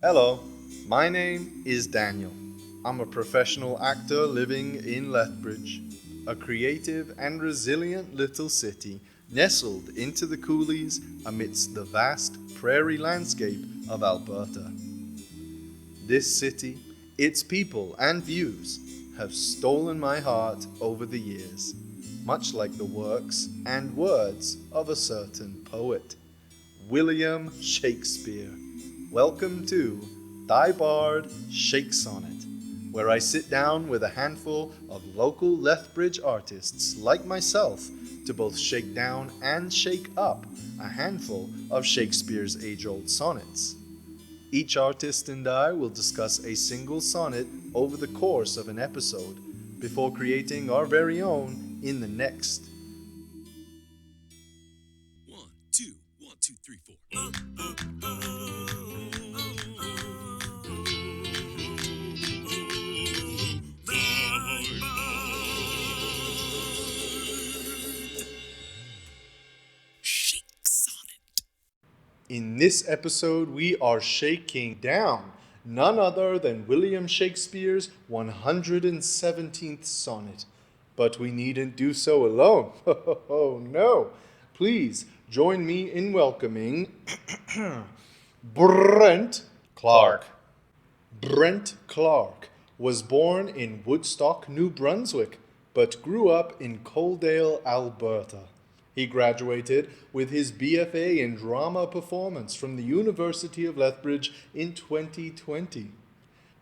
Hello, my name is Daniel. I'm a professional actor living in Lethbridge, a creative and resilient little city nestled into the coulees amidst the vast prairie landscape of Alberta. This city, its people and views have stolen my heart over the years, much like the works and words of a certain poet, William Shakespeare. Welcome to Thy Bard Shakesonnet, where I sit down with a handful of local Lethbridge artists like myself to both shake down and shake up a handful of Shakespeare's age-old sonnets. Each artist and I will discuss a single sonnet over the course of an episode before creating our very own in the next. 1, 2, 1, 2, 3, 4. Shakesonnet. In this episode, we are shaking down none other than William Shakespeare's 117th sonnet. But we needn't do so alone. Oh no! Please join me in welcoming Brent Clark. Brent Clark was born in Woodstock, New Brunswick, but grew up in Coaldale, Alberta. He graduated with his BFA in Drama Performance from the University of Lethbridge in 2020.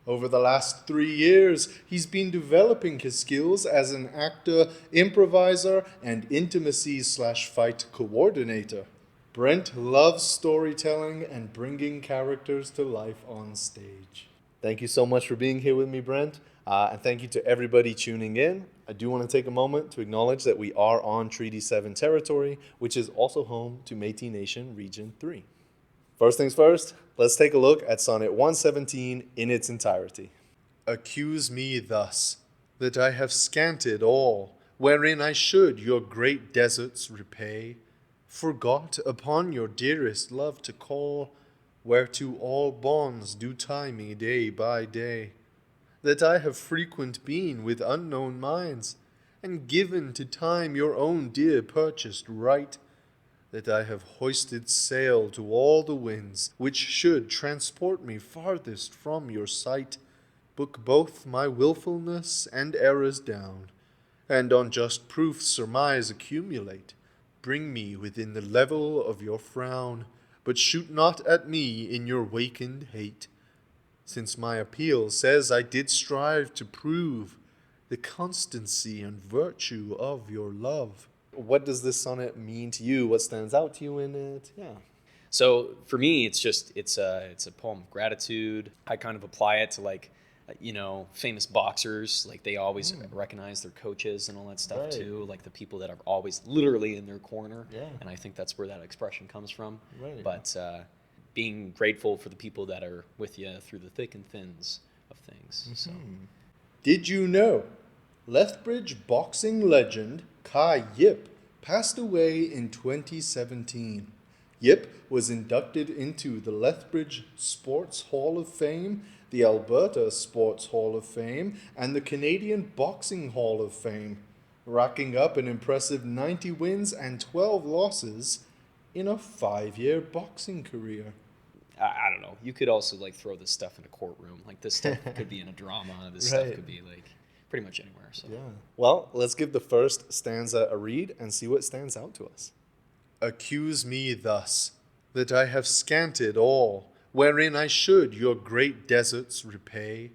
Over the last 3 years, he's been developing his skills as an actor, improviser, and intimacy/fight coordinator. Brent loves storytelling and bringing characters to life on stage. Thank you so much for being here with me, Brent. And thank you to everybody tuning in. I do want to take a moment to acknowledge that we are on Treaty 7 territory, which is also home to Métis Nation Region 3. First things first, let's take a look at Sonnet 117 in its entirety. Accuse me thus, that I have scanted all, wherein I should your great deserts repay, forgot upon your dearest love to call, whereto all bonds do tie me day by day, that I have frequent been with unknown minds, and given to time your own dear purchased right, that I have hoisted sail to all the winds, which should transport me farthest from your sight, book both my wilfulness and errors down, and on just proof surmise accumulate, bring me within the level of your frown, but shoot not at me in your wakened hate, since my appeal says I did strive to prove the constancy and virtue of your love. What does this sonnet mean to you? What stands out to you in it? Yeah. So for me, it's a poem of gratitude. I kind of apply it to famous boxers. Like they always recognize their coaches and all that stuff too. Like the people that are always literally in their corner. Yeah. And I think that's where that expression comes from. Right. But being grateful for the people that are with you through the thick and thins of things. So. Did you know Lethbridge boxing legend Kai Yip passed away in 2017? Yip was inducted into the Lethbridge Sports Hall of Fame, the Alberta Sports Hall of Fame, and the Canadian Boxing Hall of Fame, racking up an impressive 90 wins and 12 losses in a 5-year boxing career. I don't know. You could also throw this stuff in a courtroom. Like this stuff could be in a drama. This stuff could be pretty much anywhere. So. Yeah. Well, let's give the first stanza a read and see what stands out to us. Accuse me thus, that I have scanted all, wherein I should your great deserts repay,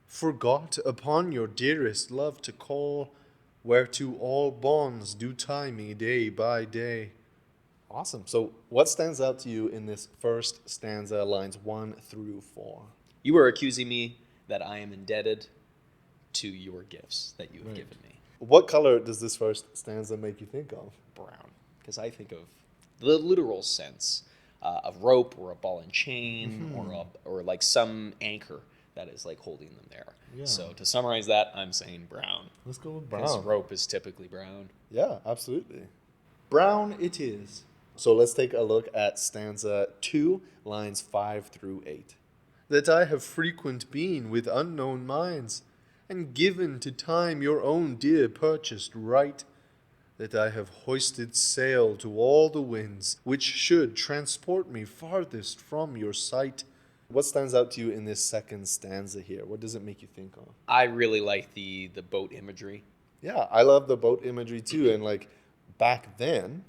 forgot upon your dearest love to call, whereto all bonds do tie me day by day. Awesome. So what stands out to you in this first stanza, lines 1 through 4? You are accusing me that I am indebted to your gifts that you have given me. What color does this first stanza make you think of? Brown. Because I think of the literal sense, a rope or a ball and chain or like some anchor that is holding them there. Yeah. So to summarize that, I'm saying brown. Let's go with brown. Because rope is typically brown. Yeah, absolutely. Brown it is. So let's take a look at stanza 2, lines 5 through 8. That I have frequent been with unknown minds, and given to time your own dear purchased right, that I have hoisted sail to all the winds, which should transport me farthest from your sight. What stands out to you in this second stanza here? What does it make you think of? I really like the boat imagery. Yeah, I love the boat imagery too. And like back then,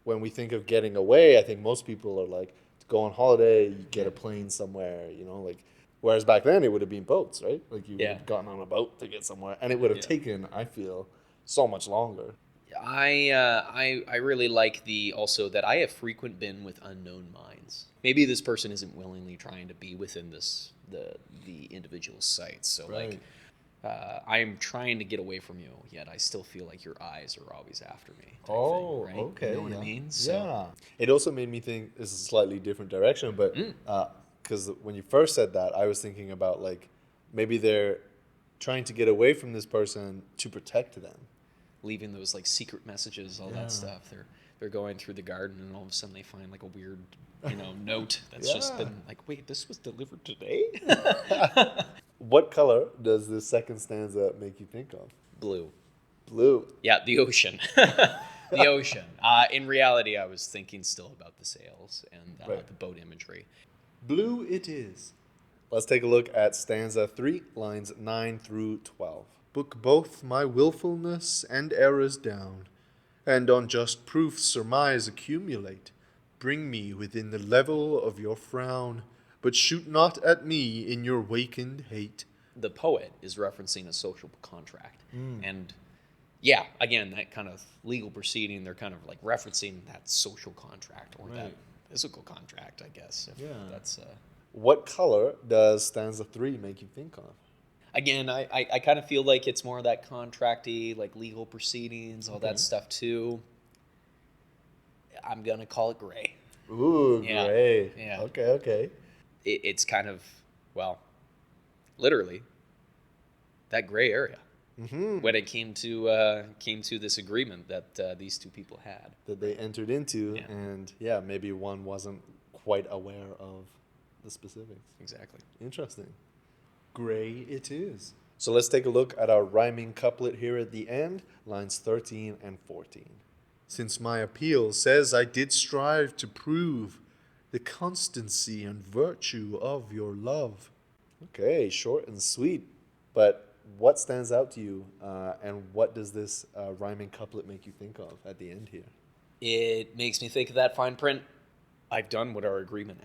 when we think of getting away, I think most people are like, to go on holiday, you get a plane somewhere, like, whereas back then it would have been boats, right? Like you would have gotten on a boat to get somewhere, and it would have taken, I feel, so much longer. I really like also that I have frequent been with unknown minds. Maybe this person isn't willingly trying to be within the individual sites. So Right. I'm trying to get away from you, yet I still feel like your eyes are always after me. Type Oh, thing, right? okay. You know what I mean? So, Yeah. It also made me think this is a slightly different direction, but because when you first said that, I was thinking about like maybe they're trying to get away from this person to protect them. leaving those like secret messages, all that stuff. They're going through the garden, and all of a sudden they find like a weird, note that's just been like, wait, this was delivered today? What color does this second stanza make you think of? Blue. Blue. Yeah, the ocean. The ocean. In reality, I was thinking still about the sails and Right. the boat imagery. Blue it is. Let's take a look at stanza 3, lines 9 through 12. Book both my willfulness and errors down, and on just proofs surmise accumulate. Bring me within the level of your frown, but shoot not at me in your wakened hate. The poet is referencing a social contract. And yeah, again, that kind of legal proceeding, they're kind of like referencing that social contract or that physical contract, I guess. That's What color does stanza 3 make you think of? again, I kind of feel like it's more of that contracty, like legal proceedings, all that stuff too. I'm gonna call it gray. Ooh, Yeah. gray. Yeah. Okay. It's kind of, well, literally that gray area when it came to this agreement that these two people had. That they entered into, Yeah. and maybe one wasn't quite aware of the specifics. Exactly. Interesting. Gray it is. So let's take a look at our rhyming couplet here at the end, lines 13 and 14. Since my appeal says I did strive to prove the constancy and virtue of your love. Okay, short and sweet. But what stands out to you, and what does this rhyming couplet make you think of at the end here? It makes me think of that fine print. I've done what our agreement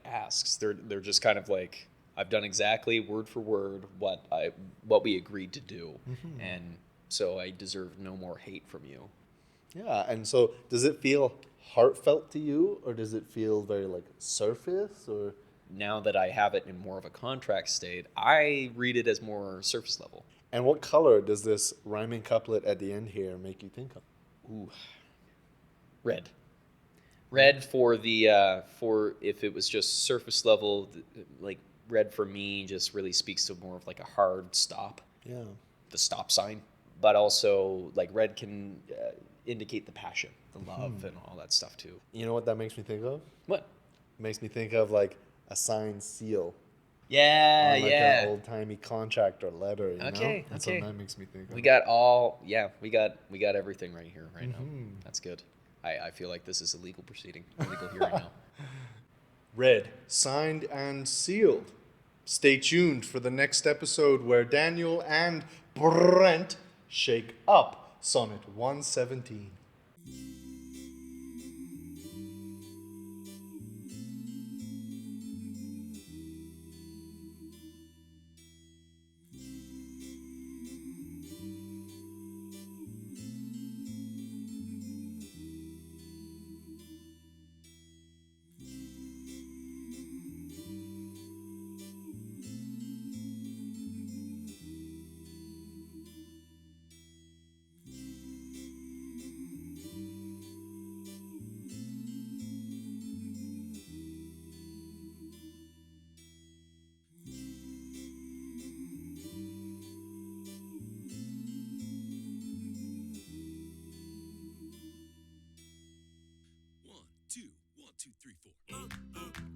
asks. They're just kind of like, I've done exactly word for word what we agreed to do, and so I deserve no more hate from you. Yeah, and so does it feel heartfelt to you, or does it feel very like surface, or? Now that I have it in more of a contract state, I read it as more surface level. And what color does this rhyming couplet at the end here make you think of? Ooh, red. Red for if it was just surface level, like red for me just really speaks to more of like a hard stop. Yeah. The stop sign, but also like red can indicate the passion, the love, and all that stuff too. You know what that makes me think of? What? It makes me think of like a signed seal. Yeah, on like an old-timey contract or letter, you know? That's what that makes me think of. We got everything right here, right now. That's good. I feel like this is a legal proceeding, a legal hearing now. Red, signed and sealed. Stay tuned for the next episode where Daniel and Brent shake up Sonnet 117. 2, 3, 4.